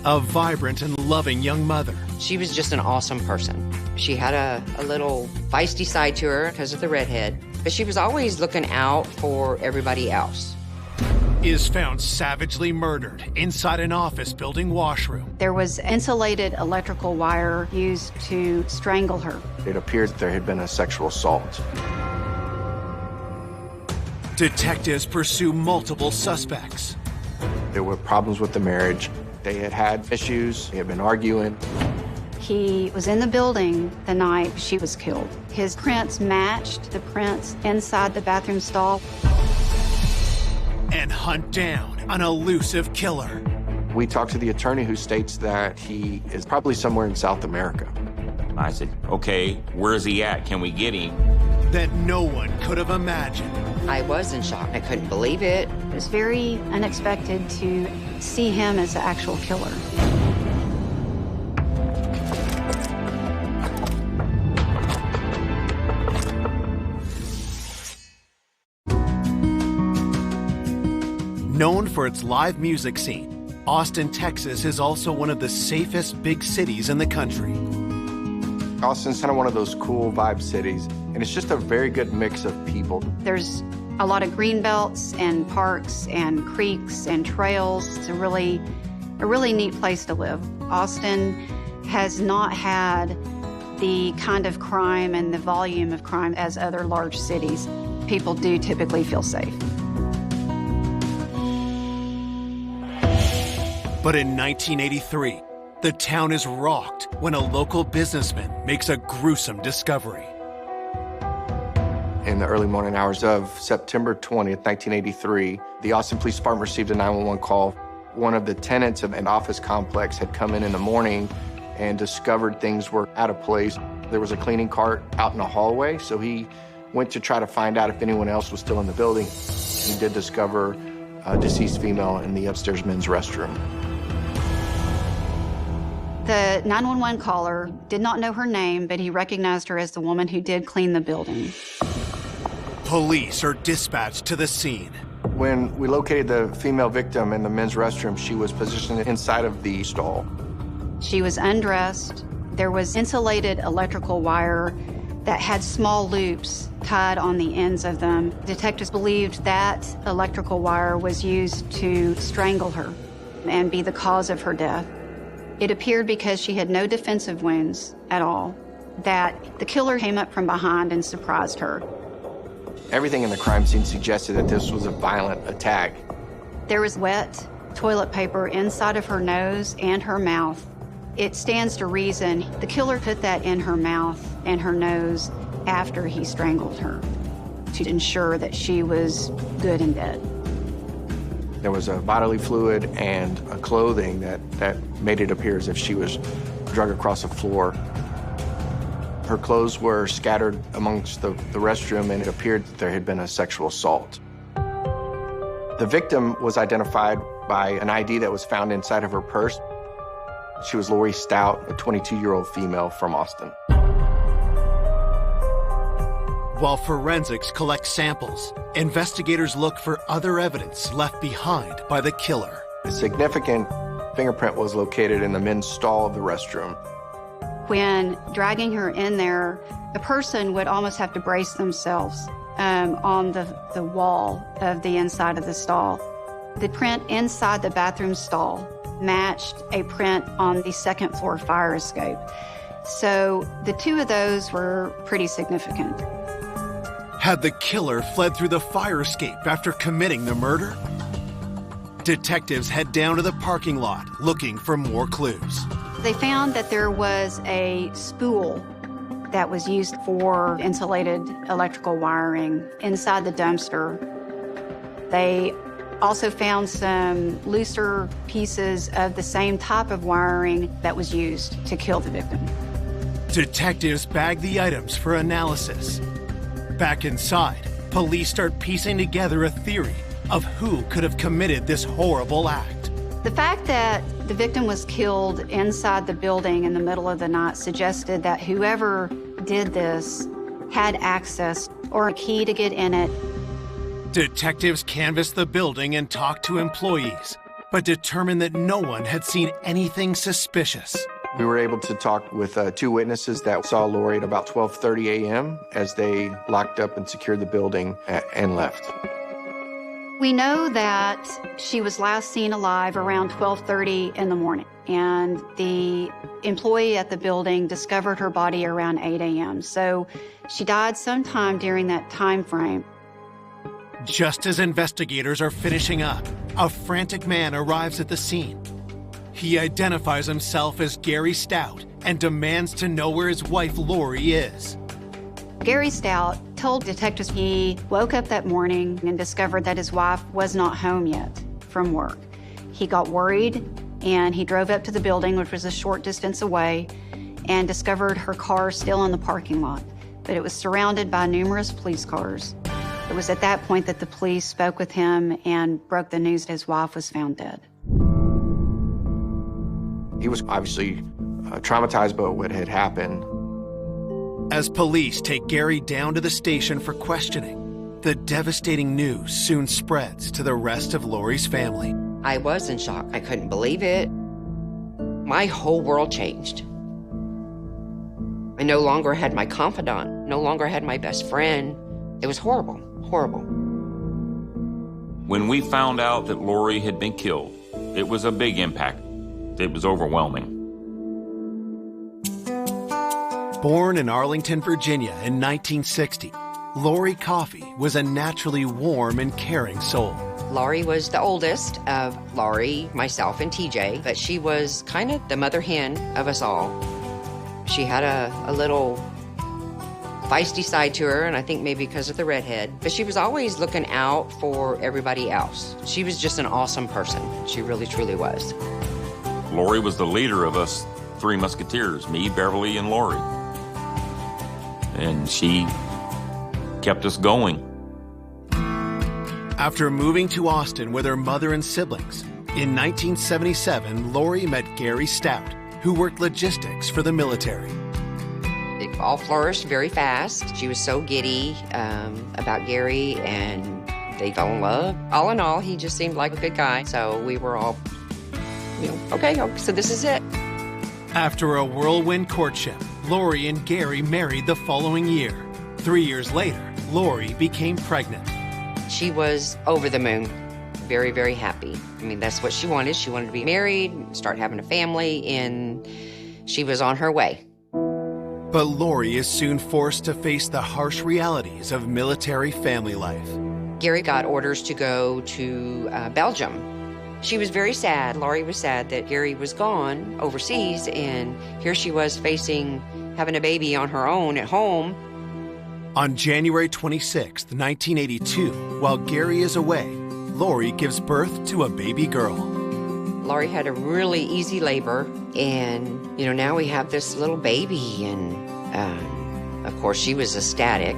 a vibrant and loving young mother. She was just an awesome person. She had a little feisty side to her because of the redhead, but she was always looking out for everybody else. Is found savagely murdered inside an office building washroom. There was insulated electrical wire used to strangle her. It appears that there had been a sexual assault. Detectives pursue multiple suspects. There were problems with the marriage. They had had issues. They had been arguing. He was in the building the night she was killed. His prints matched the prints inside the bathroom stall. And hunt down an elusive killer. We talked to the attorney who states that he is probably somewhere in South America. I said, okay, where's he at? Can we get him? That no one could have imagined. I was in shock. I couldn't believe it. It was very unexpected to see him as the actual killer. Known for its live music scene, Austin, Texas is also one of the safest big cities in the country. Austin's kind of one of those cool vibe cities, and it's just a very good mix of people. There's a lot of green belts and parks and creeks and trails. It's a really neat place to live. Austin has not had the kind of crime and the volume of crime as other large cities. People do typically feel safe. But in 1983, the town is rocked when a local businessman makes a gruesome discovery. In the early morning hours of September 20th, 1983, the Austin Police Department received a 911 call. One of the tenants of an office complex had come in the morning and discovered things were out of place. There was a cleaning cart out in the hallway, so he went to try to find out if anyone else was still in the building. He did discover a deceased female in the upstairs men's restroom. The 911 caller did not know her name, but he recognized her as the woman who did clean the building. Police are dispatched to the scene. When we located the female victim in the men's restroom, she was positioned inside of the stall. She was undressed. There was insulated electrical wire that had small loops tied on the ends of them. Detectives believed that electrical wire was used to strangle her and be the cause of her death. It appeared, because she had no defensive wounds at all, that the killer came up from behind and surprised her. Everything in the crime scene suggested that this was a violent attack. There was wet toilet paper inside of her nose and her mouth. It stands to reason the killer put that in her mouth and her nose after he strangled her to ensure that she was good and dead. There was a bodily fluid and a clothing that made it appear as if she was drug across the floor. Her clothes were scattered amongst the restroom, and it appeared that there had been a sexual assault. The victim was identified by an ID that was found inside of her purse. She was Lori Stout, a 22-year-old female from Austin. While forensics collect samples, investigators look for other evidence left behind by the killer. A significant fingerprint was located in the men's stall of the restroom. When dragging her in there, a person would almost have to brace themselves on the wall of the inside of the stall. The print inside the bathroom stall matched a print on the second floor fire escape. So the two of those were pretty significant. Had the killer fled through the fire escape after committing the murder? Detectives head down to the parking lot looking for more clues. They found that there was a spool that was used for insulated electrical wiring inside the dumpster. They also found some looser pieces of the same type of wiring that was used to kill the victim. Detectives bag the items for analysis. Back inside, police start piecing together a theory of who could have committed this horrible act. The fact that the victim was killed inside the building in the middle of the night suggested that whoever did this had access or a key to get in it. Detectives canvass the building and talk to employees, but determined that no one had seen anything suspicious. We were able to talk with 2 witnesses that saw Lori at about 12:30 a.m. as they locked up and secured the building and left. We know that she was last seen alive around 12:30 in the morning, and the employee at the building discovered her body around 8 a.m. So she died sometime during that time frame. Just as investigators are finishing up, a frantic man arrives at the scene. He identifies himself as Gary Stout and demands to know where his wife Lori is. Gary Stout told detectives he woke up that morning and discovered that his wife was not home yet from work. He got worried and he drove up to the building, which was a short distance away, and discovered her car still in the parking lot, but it was surrounded by numerous police cars. It was at that point that the police spoke with him and broke the news that his wife was found dead. He was obviously traumatized by what had happened. As police take Gary down to the station for questioning, the devastating news soon spreads to the rest of Lori's family. I was in shock. I couldn't believe it. My whole world changed. I no longer had my confidant, no longer had my best friend. It was horrible, horrible. When we found out that Lori had been killed, it was a big impact. It was overwhelming. Born in Arlington, Virginia in 1960, Lori Coffey was a naturally warm and caring soul. Lori was the oldest of Lori, myself, and TJ, but she was kind of the mother hen of us all. She had a little feisty side to her, and I think maybe because of the redhead, but she was always looking out for everybody else. She was just an awesome person. She really, truly was. Lori was the leader of us 3 Musketeers, me, Beverly, and Lori. And she kept us going. After moving to Austin with her mother and siblings, in 1977, Lori met Gary Stout, who worked logistics for the military. It all flourished very fast. She was so giddy about Gary, and they fell in love. All in all, he just seemed like a good guy. So we were all, okay, so this is it. After a whirlwind courtship, Lori and Gary married the following year. 3 years later, Lori became pregnant. She was over the moon, very, very happy. I mean, that's what she wanted. She wanted to be married, start having a family, and she was on her way. But Lori is soon forced to face the harsh realities of military family life. Gary got orders to go to Belgium. She was very sad. Lori was sad that Gary was gone overseas, and here she was facing having a baby on her own at home. On January 26, 1982, while Gary is away, Lori gives birth to a baby girl. Lori had a really easy labor, and, now we have this little baby, and, of course, she was ecstatic.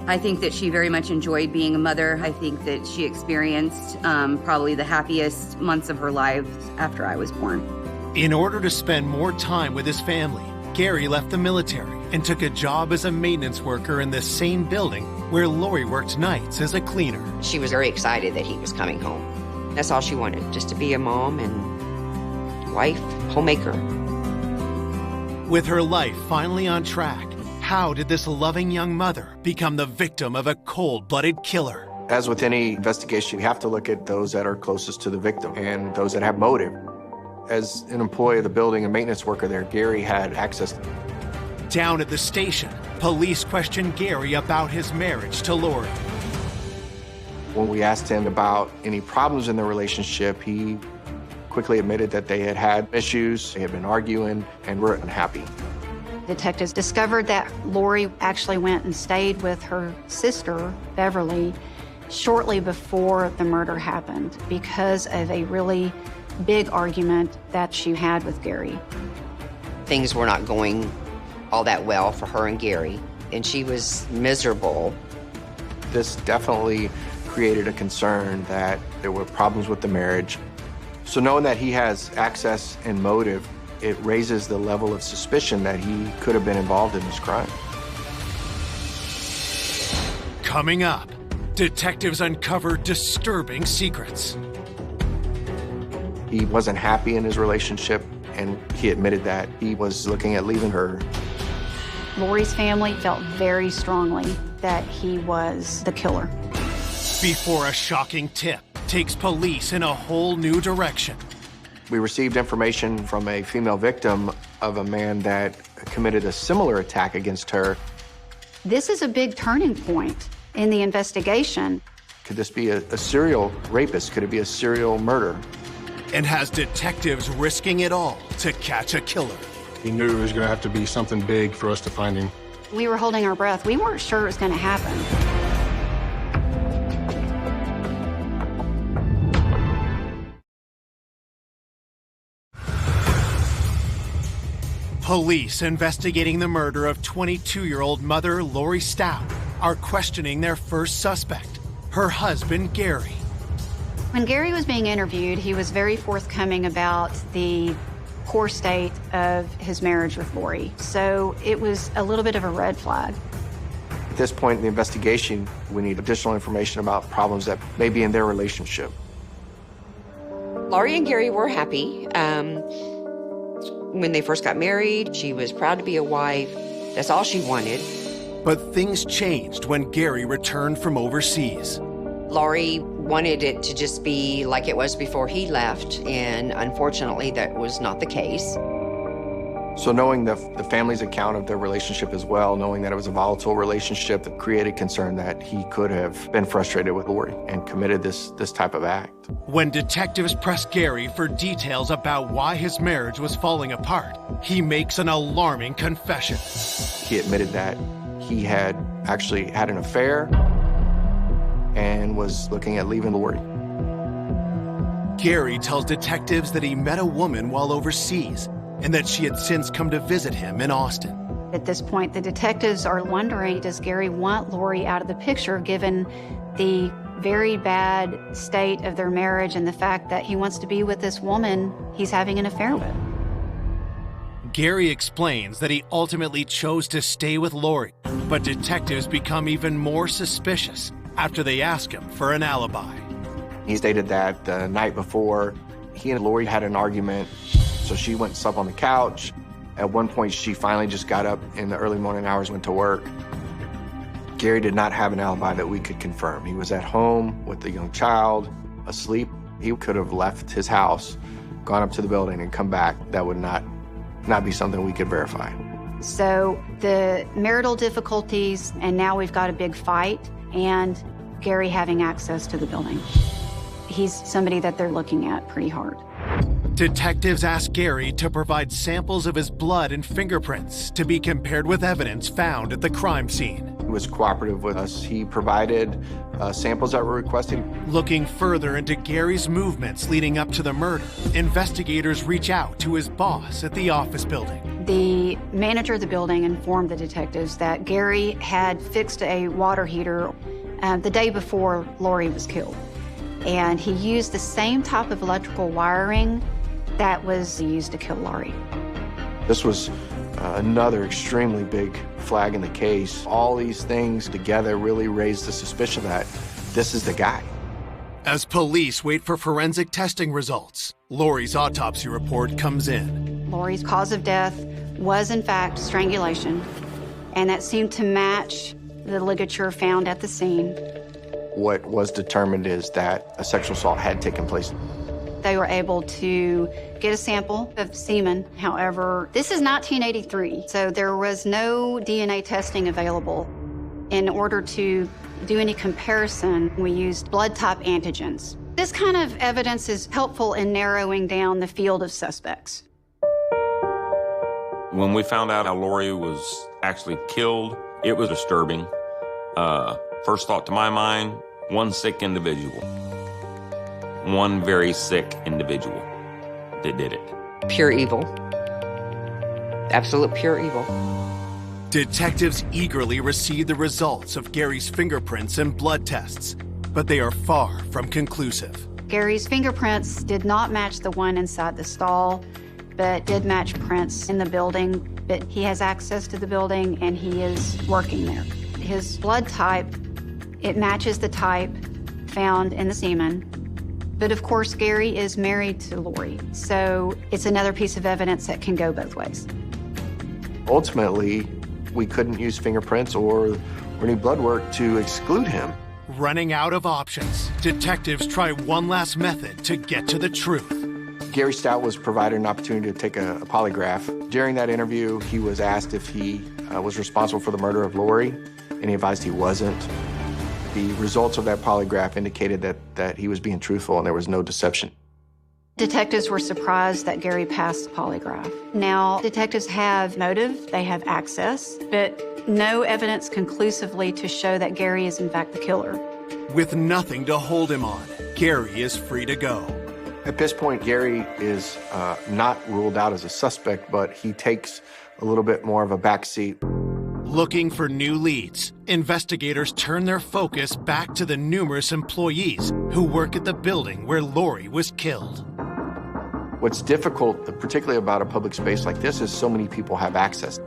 I think that she very much enjoyed being a mother. I think that she experienced probably the happiest months of her life after I was born. In order to spend more time with his family, Gary left the military and took a job as a maintenance worker in the same building where Lori worked nights as a cleaner. She was very excited that he was coming home. That's all she wanted, just to be a mom and wife, homemaker. With her life finally on track, how did this loving young mother become the victim of a cold-blooded killer? As with any investigation, you have to look at those that are closest to the victim and those that have motive. As an employee of the building, a maintenance worker there, Gary had access. Down at the station, police questioned Gary about his marriage to Lori. When we asked him about any problems in the relationship, he quickly admitted that they had had issues, they had been arguing, and were unhappy. Detectives discovered that Lori actually went and stayed with her sister, Beverly, shortly before the murder happened because of a really big argument that she had with Gary. Things were not going all that well for her and Gary, and she was miserable. This definitely created a concern that there were problems with the marriage. So knowing that he has access and motive, it raises the level of suspicion that he could have been involved in this crime. Coming up, detectives uncover disturbing secrets. He wasn't happy in his relationship, and he admitted that he was looking at leaving her. Lori's family felt very strongly that he was the killer. Before a shocking tip takes police in a whole new direction. We received information from a female victim of a man that committed a similar attack against her. This is a big turning point in the investigation. Could this be a serial rapist? Could it be a serial murder? And has detectives risking it all to catch a killer. He knew it was going to have to be something big for us to find him. We were holding our breath. We weren't sure it was going to happen. Police investigating the murder of 22-year-old mother Lori Stout are questioning their first suspect, her husband Gary. When Gary was being interviewed, he was very forthcoming about the poor state of his marriage with Lori. So it was a little bit of a red flag. At this point in the investigation, we need additional information about problems that may be in their relationship. Lori and Gary were happy. When they first got married, she was proud to be a wife. That's all she wanted. But things changed when Gary returned from overseas. Lori wanted it to just be like it was before he left, and unfortunately that was not the case. So knowing the family's account of their relationship as well, knowing that it was a volatile relationship, that created concern that he could have been frustrated with Lori and committed this type of act. When detectives press Gary for details about why his marriage was falling apart, he makes an alarming confession. He admitted that he had actually had an affair and was looking at leaving Lori. Gary tells detectives that he met a woman while overseas and that she had since come to visit him in Austin. At this point, the detectives are wondering, does Gary want Lori out of the picture given the very bad state of their marriage and the fact that he wants to be with this woman he's having an affair with? Gary explains that he ultimately chose to stay with Lori, but detectives become even more suspicious after they ask him for an alibi. He stated that the night before, he and Lori had an argument, so she went and slept on the couch. At one point, she finally just got up in the early morning hours, went to work. Gary did not have an alibi that we could confirm. He was at home with the young child, asleep. He could have left his house, gone up to the building, and come back. That would not be something we could verify. So the marital difficulties, and now we've got a big fight, and Gary having access to the building. He's somebody that they're looking at pretty hard. Detectives ask Gary to provide samples of his blood and fingerprints to be compared with evidence found at the crime scene. He was cooperative with us. He provided samples that were requested. Looking further into Gary's movements leading up to the murder, investigators reach out to his boss at the office building. The manager of the building informed the detectives that Gary had fixed a water heater the day before Lori was killed. And he used the same type of electrical wiring that was used to kill Lori. This was another extremely big flag in the case. All these things together really raised the suspicion that this is the guy. As police wait for forensic testing results, Lori's autopsy report comes in. Lori's cause of death was in fact strangulation, and that seemed to match the ligature found at the scene. What was determined is that a sexual assault had taken place. They were able to get a sample of semen. However, this is 1983, so there was no DNA testing available. In order to do any comparison, we used blood type antigens. This kind of evidence is helpful in narrowing down the field of suspects. When we found out how Lori was actually killed, it was disturbing. First thought to my mind, one sick individual. One very sick individual that did it. Pure evil. Absolute pure evil. Detectives eagerly receive the results of Gary's fingerprints and blood tests, but they are far from conclusive. Gary's fingerprints did not match the one inside the stall, but did match prints in the building. But he has access to the building and he is working there. His blood type, it matches the type found in the semen, But of course, Gary is married to Lori, so it's another piece of evidence that can go both ways. Ultimately, we couldn't use fingerprints or any blood work to exclude him. Running out of options, detectives try one last method to get to the truth. Gary Stout was provided an opportunity to take a polygraph. During that interview, he was asked if he was responsible for the murder of Lori, and he advised he wasn't. The results of that polygraph indicated that he was being truthful and there was no deception. Detectives were surprised that Gary passed the polygraph. Now, detectives have motive, they have access, but no evidence conclusively to show that Gary is in fact the killer. With nothing to hold him on, Gary is free to go. At this point, Gary is not ruled out as a suspect, but he takes a little bit more of a backseat. Looking for new leads, investigators turn their focus back to the numerous employees who work at the building where Lori was killed. What's difficult, particularly about a public space like this, is so many people have access.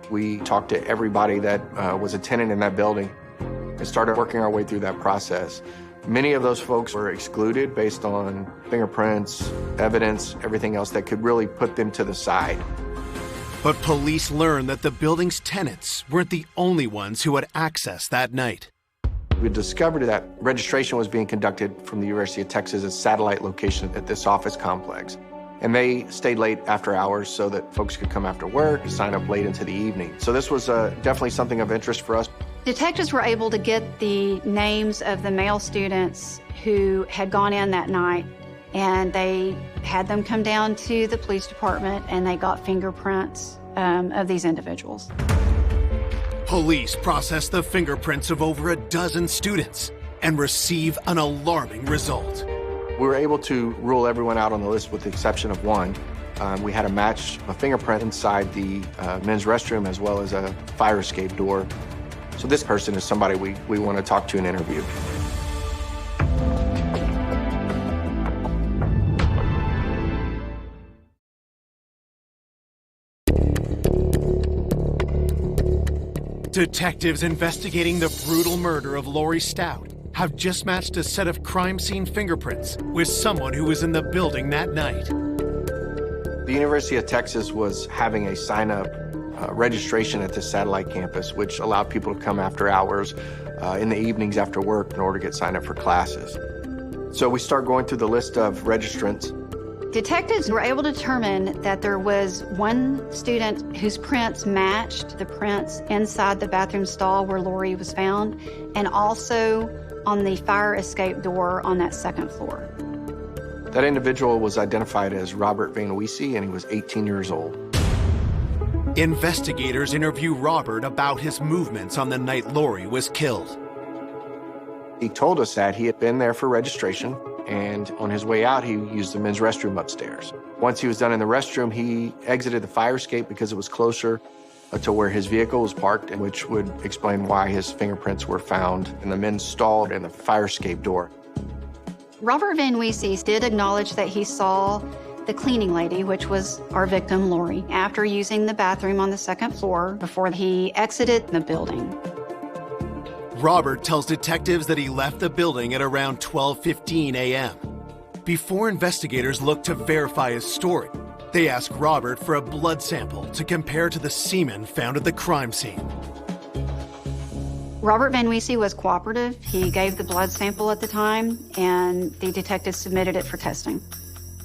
We talked to everybody that was a tenant in that building and started working our way through that process. Many of those folks were excluded based on fingerprints, evidence, everything else that could really put them to the side. But police learned that the building's tenants weren't the only ones who had access that night. We discovered that registration was being conducted from the University of Texas's satellite location at this office complex. And they stayed late after hours so that folks could come after work, sign up late into the evening. So this was definitely something of interest for us. Detectives were able to get the names of the male students who had gone in that night, and they had them come down to the police department and they got fingerprints of these individuals. Police processed the fingerprints of over a dozen students and receive an alarming result. We were able to rule everyone out on the list with the exception of one. We had a fingerprint inside the men's restroom as well as a fire escape door. So this person is somebody we want to talk to and interview. Detectives investigating the brutal murder of Lori Stout have just matched a set of crime scene fingerprints with someone who was in the building that night. The University of Texas was having a sign-up registration at this satellite campus, which allowed people to come after hours in the evenings after work in order to get signed up for classes. So we start going through the list of registrants. Detectives were able to determine that there was one student whose prints matched the prints inside the bathroom stall where Lori was found, and also on the fire escape door on that second floor. That individual was identified as Robert Van Weese, and he was 18 years old. Investigators interview Robert about his movements on the night Lori was killed. He told us that he had been there for registration, and on his way out, he used the men's restroom upstairs. Once he was done in the restroom, he exited the fire escape because it was closer to where his vehicle was parked, and which would explain why his fingerprints were found in the men's stall and the fire escape door. Robert Van Weese did acknowledge that he saw the cleaning lady, which was our victim, Lori, after using the bathroom on the second floor before he exited the building. Robert tells detectives that he left the building at around 12:15 a.m. Before investigators look to verify his story, they ask Robert for a blood sample to compare to the semen found at the crime scene. Robert Van Weese was cooperative. He gave the blood sample at the time, and the detectives submitted it for testing.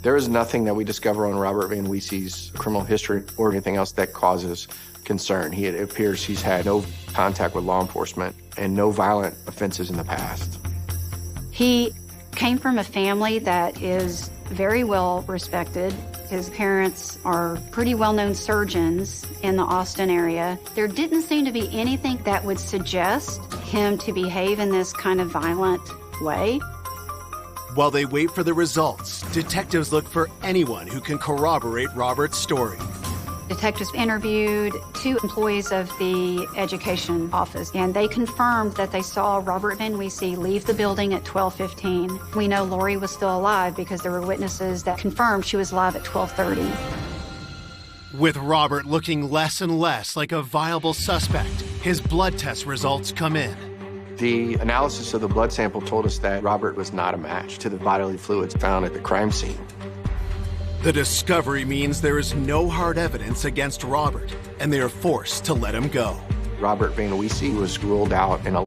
There is nothing that we discover on Robert Van Weese's criminal history or anything else that causes concern. It appears he's had no contact with law enforcement and no violent offenses in the past. He came from a family that is very well respected. His parents are pretty well-known surgeons in the Austin area. There didn't seem to be anything that would suggest him to behave in this kind of violent way. While they wait for the results, detectives look for anyone who can corroborate Robert's story. Detectives interviewed 2 employees of the education office, and they confirmed that they saw Robert Van Weese leave the building at 12:15. We know Lori was still alive because there were witnesses that confirmed she was alive at 12:30. With Robert looking less and less like a viable suspect, his blood test results come in. The analysis of the blood sample told us that Robert was not a match to the bodily fluids found at the crime scene. The discovery means there is no hard evidence against Robert, and they are forced to let him go. Robert Vanuisi was ruled out in a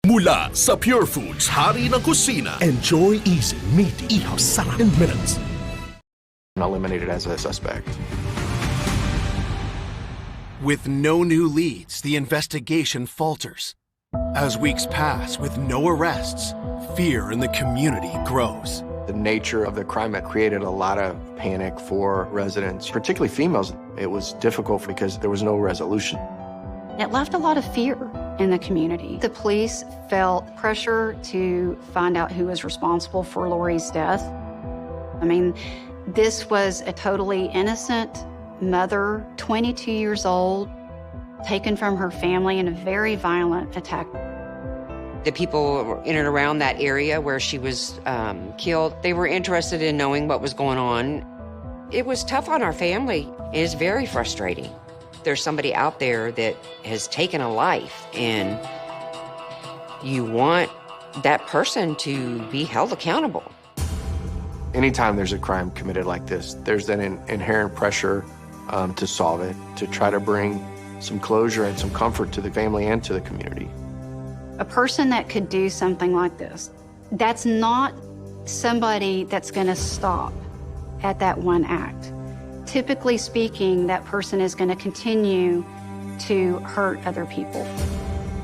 Mula sa Pure Foods, hari ng kusina. Enjoy easy, meaty, ihaw, sarap in minutes. eliminated as a suspect. With no new leads, the investigation falters. As weeks pass with no arrests, fear in the community grows. The nature of the crime had created a lot of panic for residents, particularly females. It was difficult because there was no resolution. It left a lot of fear in the community. The police felt pressure to find out who was responsible for Lori's death. I mean, this was a totally innocent mother, 22 years old, taken from her family in a very violent attack. The people in and around that area where she was killed, they were interested in knowing what was going on. It was tough on our family. It is very frustrating. There's somebody out there that has taken a life, and you want that person to be held accountable. Anytime there's a crime committed like this, there's an inherent pressure to solve it, to try to bring some closure and some comfort to the family and to the community. A person that could do something like this, that's not somebody that's going to stop at that one act. Typically speaking, that person is going to continue to hurt other people.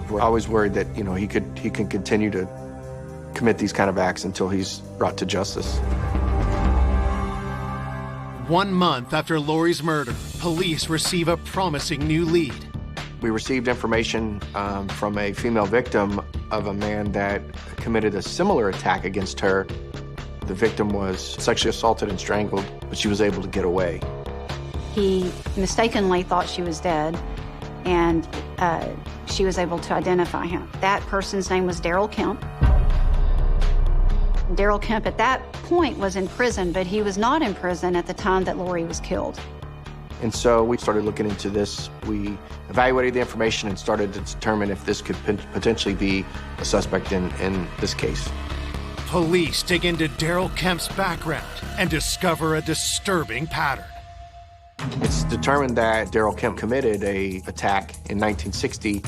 We're always worried that, you know, he can continue to commit these kind of acts until he's brought to justice. 1 month after Lori's murder, police receive a promising new lead. We received information from a female victim of a man that committed a similar attack against her. The victim was sexually assaulted and strangled, but she was able to get away. He mistakenly thought she was dead, and she was able to identify him. That person's name was Daryl Kemp. Daryl Kemp at that point was in prison, but he was not in prison at the time that Lori was killed. And so we started looking into this. We evaluated the information and started to determine if this could potentially be a suspect in this case. Police dig into Daryl Kemp's background and discover a disturbing pattern. It's determined that Daryl Kemp committed an attack in 1960,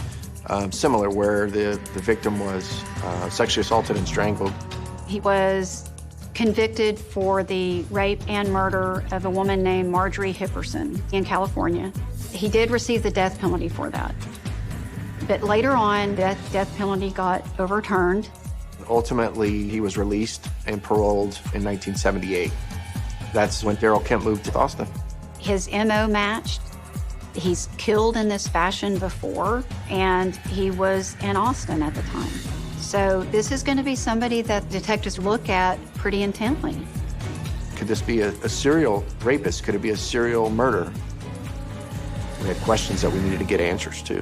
similar, where the victim was sexually assaulted and strangled. He was convicted for the rape and murder of a woman named Marjorie Hipperson in California. He did receive the death penalty for that. But later on, the death penalty got overturned. Ultimately, he was released and paroled in 1978. That's when Daryl Kemp moved to Austin. His MO matched. He's killed in this fashion before, and he was in Austin at the time. So this is going to be somebody that detectives look at pretty intently. Could this be a serial rapist? Could it be a serial murder? We had questions that we needed to get answers to.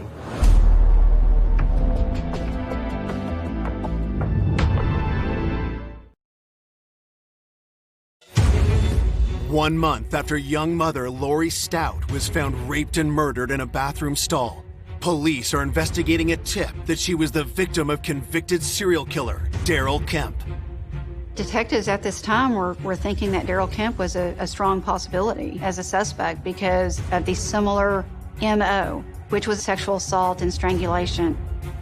One month after young mother Lori Stout was found raped and murdered in a bathroom stall, police are investigating a tip that she was the victim of convicted serial killer Daryl Kemp. Detectives at this time were thinking that Daryl Kemp was a strong possibility as a suspect because of the similar MO, which was sexual assault and strangulation.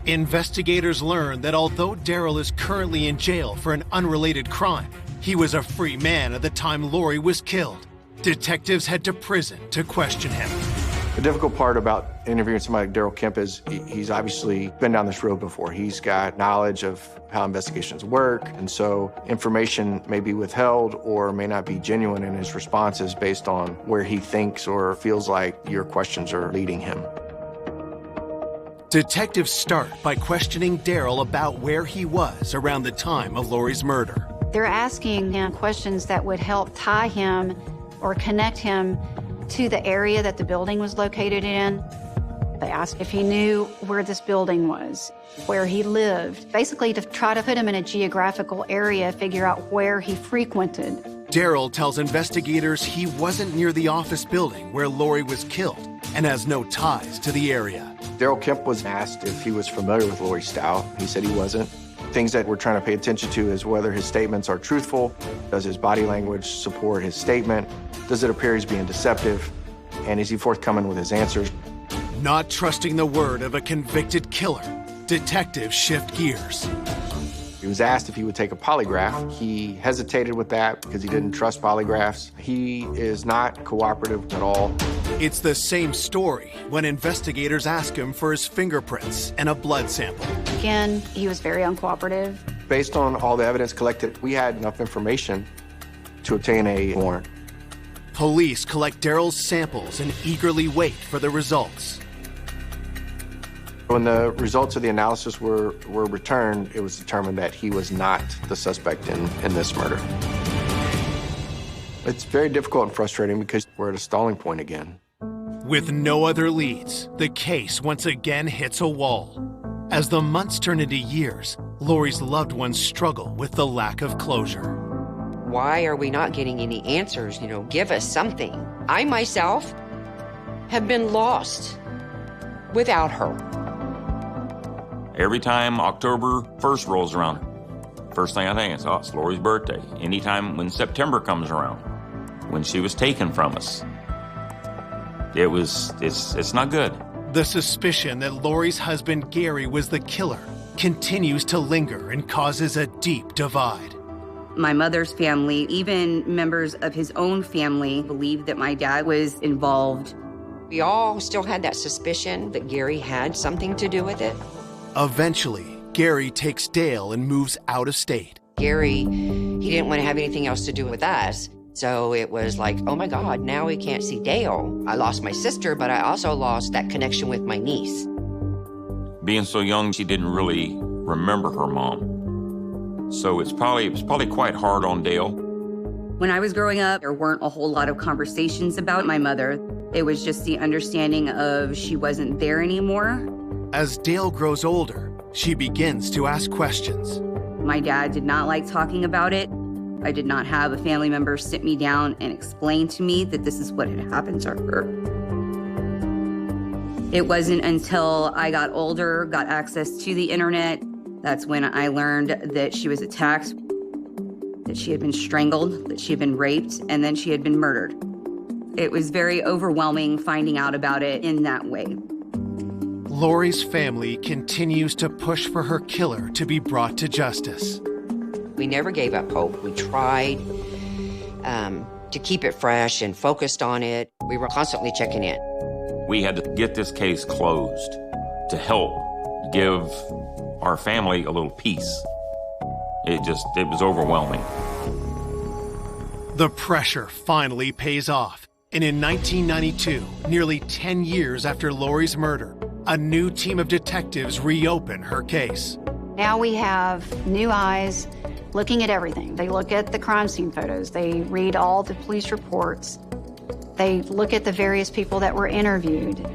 Investigators learn that although Daryl is currently in jail for an unrelated crime, he was a free man at the time Lori was killed. Detectives head to prison to question him. The difficult part about interviewing somebody like Daryl Kemp is he's obviously been down this road before. He's got knowledge of how investigations work, and so information may be withheld or may not be genuine in his responses based on where he thinks or feels like your questions are leading him. Detectives start by questioning Daryl about where he was around the time of Lori's murder. They're asking him questions that would help tie him or connect him to the area that the building was located in. They asked if he knew where this building was, where he lived, basically to try to put him in a geographical area, figure out where he frequented. Daryl tells investigators he wasn't near the office building where Lori was killed and has no ties to the area. Daryl Kemp was asked if he was familiar with Lori Stout. He said he wasn't. Things that we're trying to pay attention to is whether his statements are truthful. Does his body language support his statement? Does it appear he's being deceptive? And is he forthcoming with his answers? Not trusting the word of a convicted killer, detectives shift gears. He was asked if he would take a polygraph. He hesitated with that because he didn't trust polygraphs. He is not cooperative at all. It's the same story when investigators ask him for his fingerprints and a blood sample. Again, he was very uncooperative. Based on all the evidence collected, we had enough information to obtain a warrant. Police collect Daryl's samples and eagerly wait for the results. When the results of the analysis were returned, it was determined that he was not the suspect in this murder. It's very difficult and frustrating because we're at a stalling point again. With no other leads, the case once again hits a wall. As the months turn into years, Lori's loved ones struggle with the lack of closure. Why are we not getting any answers? Give us something. I myself have been lost without her. Every time October 1st rolls around, first thing I think is, it's Lori's birthday. Anytime when September comes around, when she was taken from us, it's not good. The suspicion that Lori's husband Gary was the killer continues to linger and causes a deep divide. My mother's family, even members of his own family, believed that my dad was involved. We all still had that suspicion that Gary had something to do with it. Eventually, Gary takes Dale and moves out of state. Gary, he didn't want to have anything else to do with us. So it was like, oh my God, now we can't see Dale. I lost my sister, but I also lost that connection with my niece. Being so young, she didn't really remember her mom. So it was probably quite hard on Dale. When I was growing up, there weren't a whole lot of conversations about my mother. It was just the understanding of she wasn't there anymore. As Dale grows older, she begins to ask questions. My dad did not like talking about it. I did not have a family member sit me down and explain to me that this is what had happened to her. It wasn't until I got older, got access to the internet, that's when I learned that she was attacked, that she had been strangled, that she had been raped, and then she had been murdered. It was very overwhelming finding out about it in that way. Lori's family continues to push for her killer to be brought to justice. We never gave up hope. We tried to keep it fresh and focused on it. We were constantly checking in. We had to get this case closed to help give our family a little peace. It was overwhelming. The pressure finally pays off. And in 1992, nearly 10 years after Lori's murder, a new team of detectives reopen her case. Now we have new eyes looking at everything. They look at the crime scene photos. They read all the police reports. They look at the various people that were interviewed.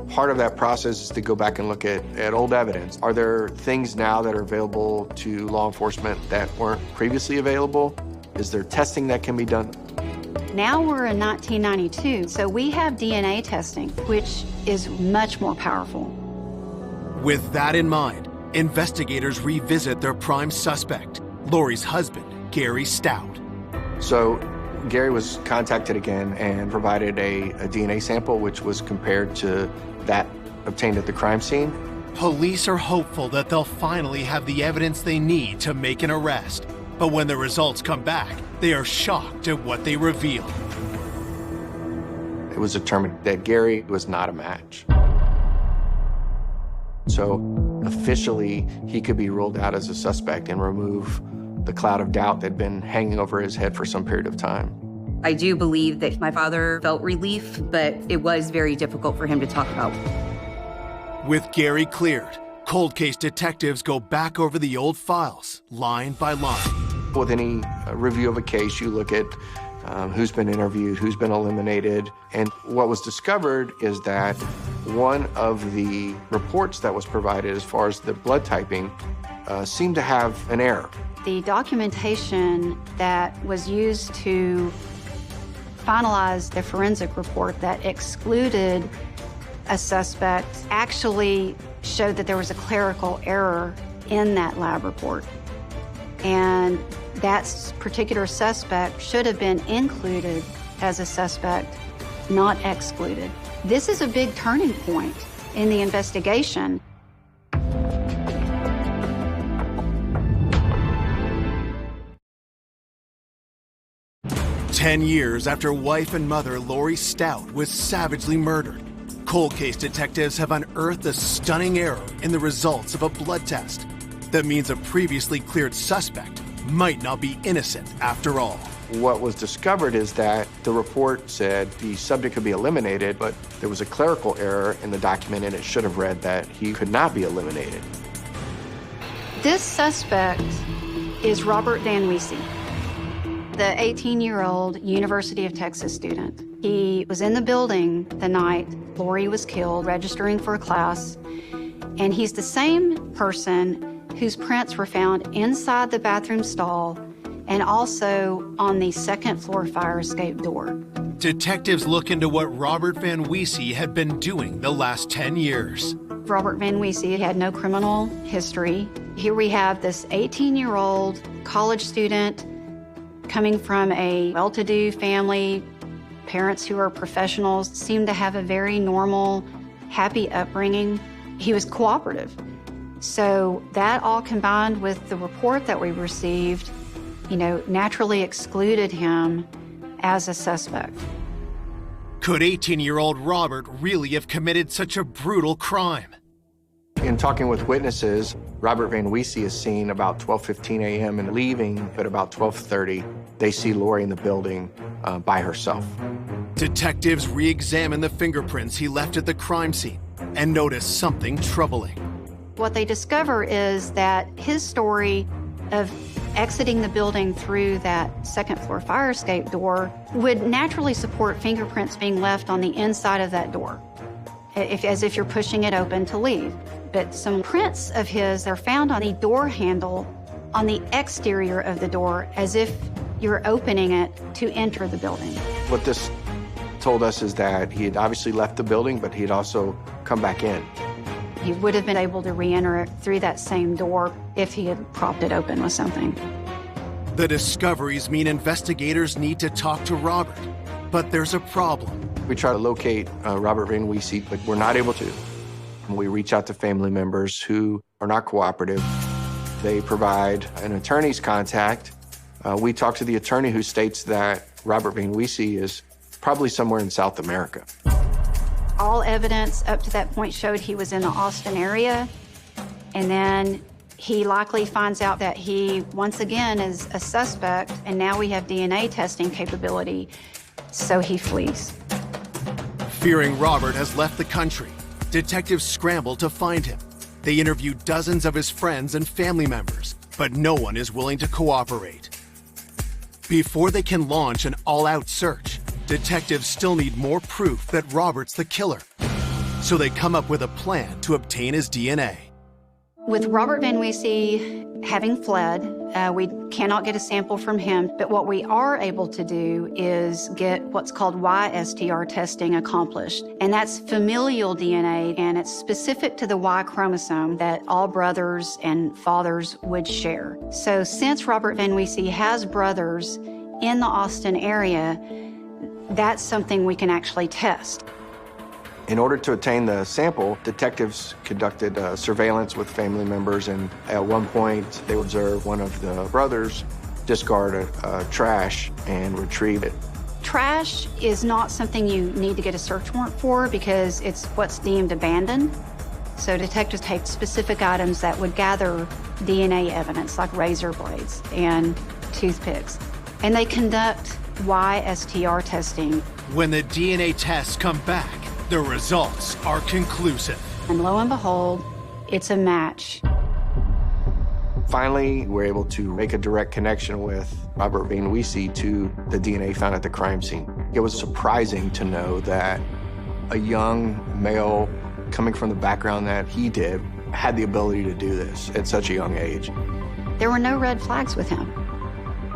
Part of that process is to go back and look at old evidence. Are there things now that are available to law enforcement that weren't previously available? Is there testing that can be done? Now we're in 1992, so we have DNA testing, which is much more powerful. With that in mind, investigators revisit their prime suspect, Lori's husband, Gary Stout. So Gary was contacted again and provided a DNA sample, which was compared to that obtained at the crime scene. Police are hopeful that they'll finally have the evidence they need to make an arrest. But when the results come back, they are shocked at what they reveal. It was determined that Gary was not a match. So officially, he could be ruled out as a suspect and remove the cloud of doubt that had been hanging over his head for some period of time. I do believe that my father felt relief, but it was very difficult for him to talk about. With Gary cleared, cold case detectives go back over the old files, line by line. With any review of a case, you look at who's been interviewed, who's been eliminated, and what was discovered is that one of the reports that was provided as far as the blood typing seemed to have an error. The documentation that was used to finalize the forensic report that excluded a suspect actually showed that there was a clerical error in that lab report. And that particular suspect should have been included as a suspect, not excluded. This is a big turning point in the investigation. 10 years after wife and mother Lori Stout was savagely murdered, cold case detectives have unearthed a stunning error in the results of a blood test. That means a previously cleared suspect might not be innocent after all. What was discovered is that the report said the subject could be eliminated, but there was a clerical error in the document and it should have read that he could not be eliminated. This suspect is Robert Van Wiese, the 18-year-old University of Texas student. He was in the building the night Lori was killed, registering for a class, and he's the same person whose prints were found inside the bathroom stall and also on the second floor fire escape door. Detectives look into what Robert Van Wiese had been doing the last 10 years. Robert Van Wiese had no criminal history. Here we have this 18-year-old college student coming from a well-to-do family, parents who are professionals, seemed to have a very normal, happy upbringing. He was cooperative. So that all combined with the report that we received, naturally excluded him as a suspect. Could 18-year-old Robert really have committed such a brutal crime? In talking with witnesses, Robert Van Wiese is seen about 12:15 a.m. and leaving at about 12:30. They see Lori in the building by herself. Detectives re-examine the fingerprints he left at the crime scene and notice something troubling. What they discover is that his story of exiting the building through that second floor fire escape door would naturally support fingerprints being left on the inside of that door, as if you're pushing it open to leave. But some prints of his are found on the door handle on the exterior of the door, as if you're opening it to enter the building. What this told us is that he had obviously left the building, but he had also come back in. He would have been able to re-enter it through that same door if he had propped it open with something. The discoveries mean investigators need to talk to Robert, but there's a problem. We try to locate Robert Van Wiese, but we're not able to. We reach out to family members who are not cooperative. They provide an attorney's contact. We talk to the attorney who states that Robert Van Wiese is probably somewhere in South America. All evidence up to that point showed he was in the Austin area, and then he likely finds out that he, once again, is a suspect, and now we have DNA testing capability, so he flees. Fearing Robert has left the country, detectives scramble to find him. They interview dozens of his friends and family members, but no one is willing to cooperate. Before they can launch an all-out search, detectives still need more proof that Robert's the killer. So they come up with a plan to obtain his DNA. With Robert Van Wiese having fled, we cannot get a sample from him, but what we are able to do is get what's called YSTR testing accomplished. And that's familial DNA, and it's specific to the Y chromosome that all brothers and fathers would share. So since Robert Van Wiese has brothers in the Austin area, that's something we can actually test. In order to obtain the sample, detectives conducted surveillance with family members, and at one point they observed one of the brothers discard trash and retrieve it. Trash is not something you need to get a search warrant for because it's what's deemed abandoned. So detectives take specific items that would gather DNA evidence, like razor blades and toothpicks, and they conduct YSTR testing. When the DNA tests come back, the results are conclusive. And lo and behold, it's a match. Finally, we're able to make a direct connection with Robert Van Wiese to the DNA found at the crime scene. It was surprising to know that a young male coming from the background that he did had the ability to do this at such a young age. There were no red flags with him.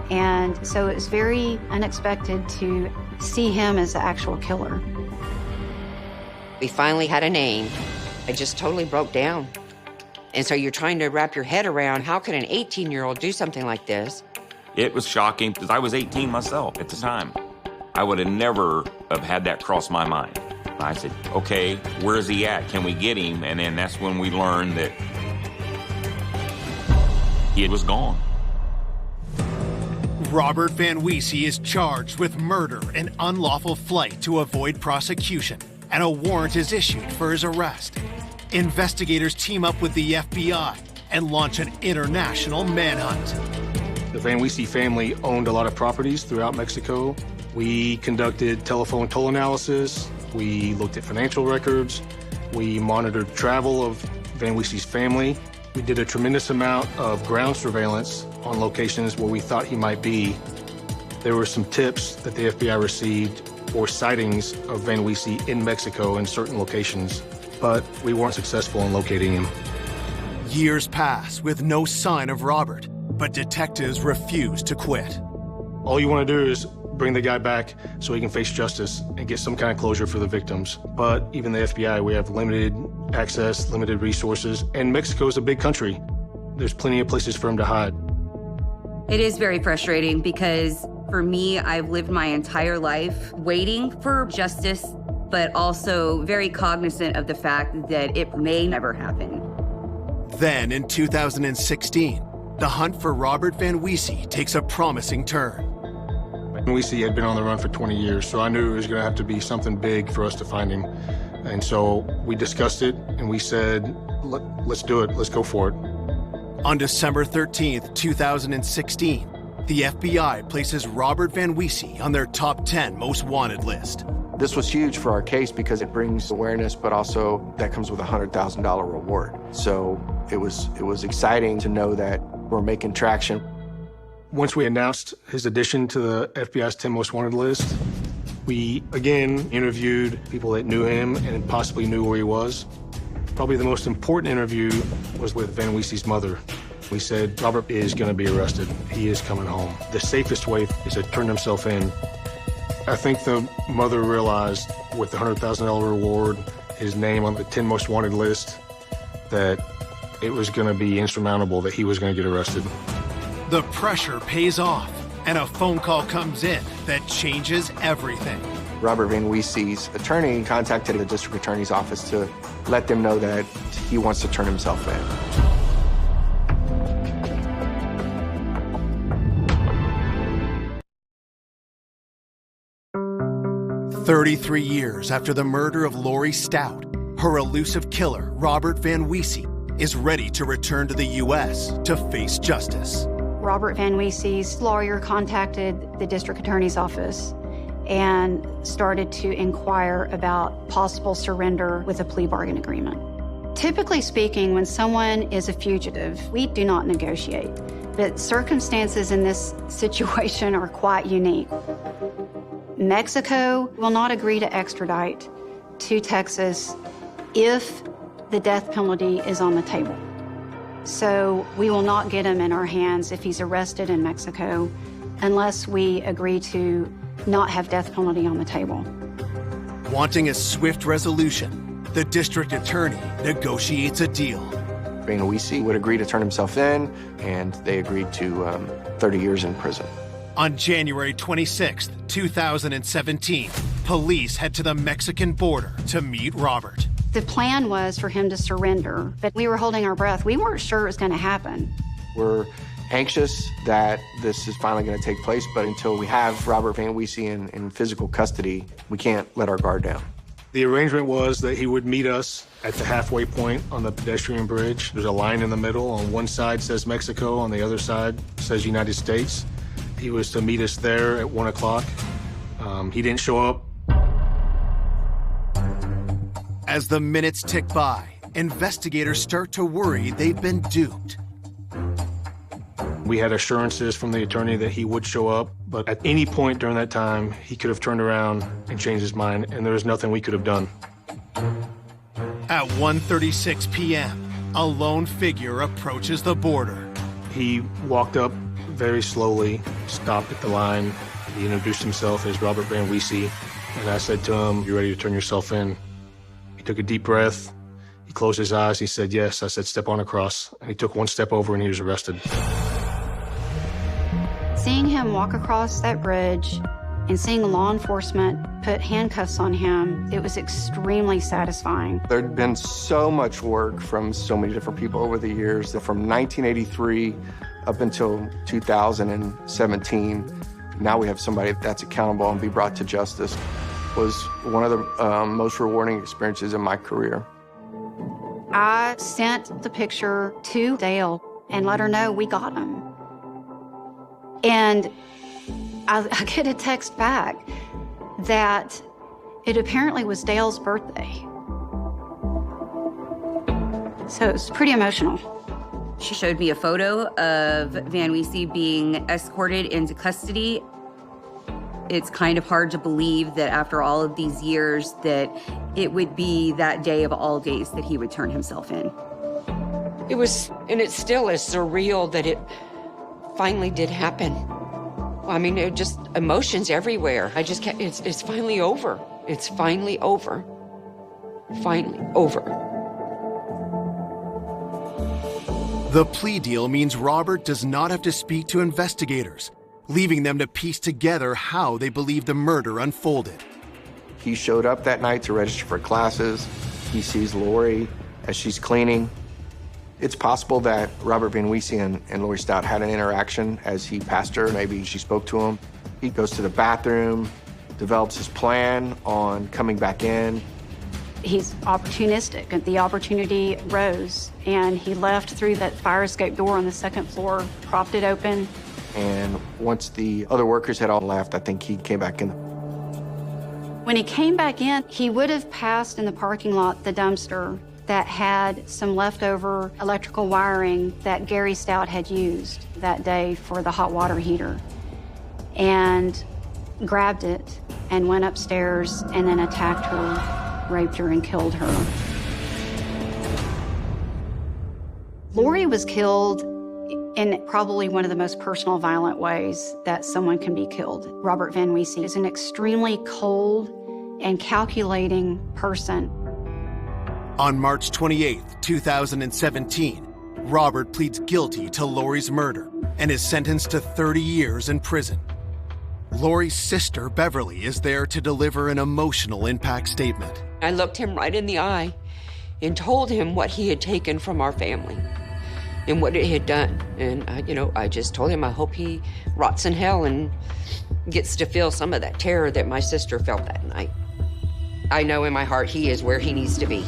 And so it was very unexpected to see him as the actual killer. We finally had a name. I just totally broke down. And so you're trying to wrap your head around, how could an 18-year-old do something like this? It was shocking because I was 18 myself at the time. I would have never have had that cross my mind. I said, okay, where is he at? Can we get him? And then that's when we learned that he was gone. Robert Van Wiese is charged with murder and unlawful flight to avoid prosecution, and a warrant is issued for his arrest. Investigators team up with the FBI and launch an international manhunt. The Van Wiese family owned a lot of properties throughout Mexico. We conducted telephone toll analysis. We looked at financial records. We monitored travel of Van Wiese's family. We did a tremendous amount of ground surveillance on locations where we thought he might be. There were some tips that the FBI received or sightings of Van Wiese in Mexico in certain locations, but we weren't successful in locating him. Years pass with no sign of Robert, but detectives refuse to quit. All you want to do is bring the guy back so he can face justice and get some kind of closure for the victims. But even the FBI, we have limited access, limited resources, and Mexico is a big country. There's plenty of places for him to hide. It is very frustrating because for me, I've lived my entire life waiting for justice, but also very cognizant of the fact that it may never happen. Then in 2016, the hunt for Robert Van Wiese takes a promising turn. Van Wiese had been on the run for 20 years, so I knew it was going to have to be something big for us to find him. And so we discussed it, and we said, let's do it. Let's go for it. On December 13th, 2016, the FBI places Robert Van Wiese on their top 10 most wanted list. This was huge for our case because it brings awareness, but also that comes with a $100,000 reward. So it was exciting to know that we're making traction. Once we announced his addition to the FBI's 10 most wanted list, we again interviewed people that knew him and possibly knew where he was. Probably the most important interview was with Van Wiese's mother. We said, Robert is going to be arrested. He is coming home. The safest way is to turn himself in. I think the mother realized with the $100,000 reward, his name on the 10 most wanted list, that it was going to be insurmountable that he was going to get arrested. The pressure pays off, and a phone call comes in that changes everything. Robert Van Wiese's attorney contacted the district attorney's office to let them know that he wants to turn himself in. 33 years after the murder of Lori Stout, her elusive killer, Robert Van Wiese, is ready to return to the U.S. to face justice. Robert Van Wiese's lawyer contacted the district attorney's office and started to inquire about possible surrender with a plea bargain agreement. Typically speaking, when someone is a fugitive, we do not negotiate, but circumstances in this situation are quite unique. Mexico will not agree to extradite to Texas if the death penalty is on the table. So we will not get him in our hands if he's arrested in Mexico unless we agree to not have death penalty on the table. Wanting a swift resolution, the district attorney negotiates a deal. Van Wiese would agree to turn himself in, and they agreed to 30 years in prison. On January 26, 2017, police head to the Mexican border to meet Robert. The plan was for him to surrender, but we were holding our breath. We weren't sure it was going to happen. We're anxious that this is finally going to take place, but until we have Robert Van Wiese in physical custody, we can't let our guard down. The arrangement was that he would meet us at the halfway point on the pedestrian bridge. There's a line in the middle. On one side says Mexico, on the other side says United States. He was to meet us there at 1 o'clock. He didn't show up. As the minutes tick by, investigators start to worry they've been duped. We had assurances from the attorney that he would show up, but at any point during that time, he could have turned around and changed his mind, and there was nothing we could have done. At 1:36 p.m., a lone figure approaches the border. He walked up very slowly, stopped at the line. He introduced himself as Robert Van Wiese, and I said to him, "You ready to turn yourself in?" He took a deep breath. He closed his eyes. He said, yes. I said, step on the cross. And he took one step over and he was arrested. Seeing him walk across that bridge and seeing law enforcement put handcuffs on him, it was extremely satisfying. There'd been so much work from so many different people over the years, that from 1983 up until 2017, now we have somebody that's accountable and be brought to justice. Was one of the most rewarding experiences in my career. I sent the picture to Dale and let her know we got him. And I get a text back that it apparently was Dale's birthday. So it was pretty emotional. She showed me a photo of Van Wiese being escorted into custody. It's kind of hard to believe that after all of these years that it would be that day of all days that he would turn himself in. It was, and it still is surreal that it finally did happen. I mean, it just emotions everywhere. I just can't, it's finally over. It's finally over. Finally over. The plea deal means Robert does not have to speak to investigators, leaving them to piece together how they believe the murder unfolded. He showed up that night to register for classes. He sees Lori as she's cleaning. It's possible that Robert Van Wiese and Lori Stout had an interaction as he passed her. Maybe she spoke to him. He goes to the bathroom, develops his plan on coming back in. He's opportunistic. The opportunity rose, and he left through that fire escape door on the second floor, propped it open. And once the other workers had all left, I think he came back in. When he came back in, he would have passed in the parking lot the dumpster that had some leftover electrical wiring that Gary Stout had used that day for the hot water heater, and grabbed it and went upstairs and then attacked her, raped her, and killed her. Lori was killed in probably one of the most personal, violent ways that someone can be killed. Robert Van Wiese is an extremely cold and calculating person. On March 28, 2017, Robert pleads guilty to Lori's murder and is sentenced to 30 years in prison. Lori's sister, Beverly, is there to deliver an emotional impact statement. I looked him right in the eye and told him what he had taken from our family and what it had done. And, I just told him I hope he rots in hell and gets to feel some of that terror that my sister felt that night. I know in my heart he is where he needs to be.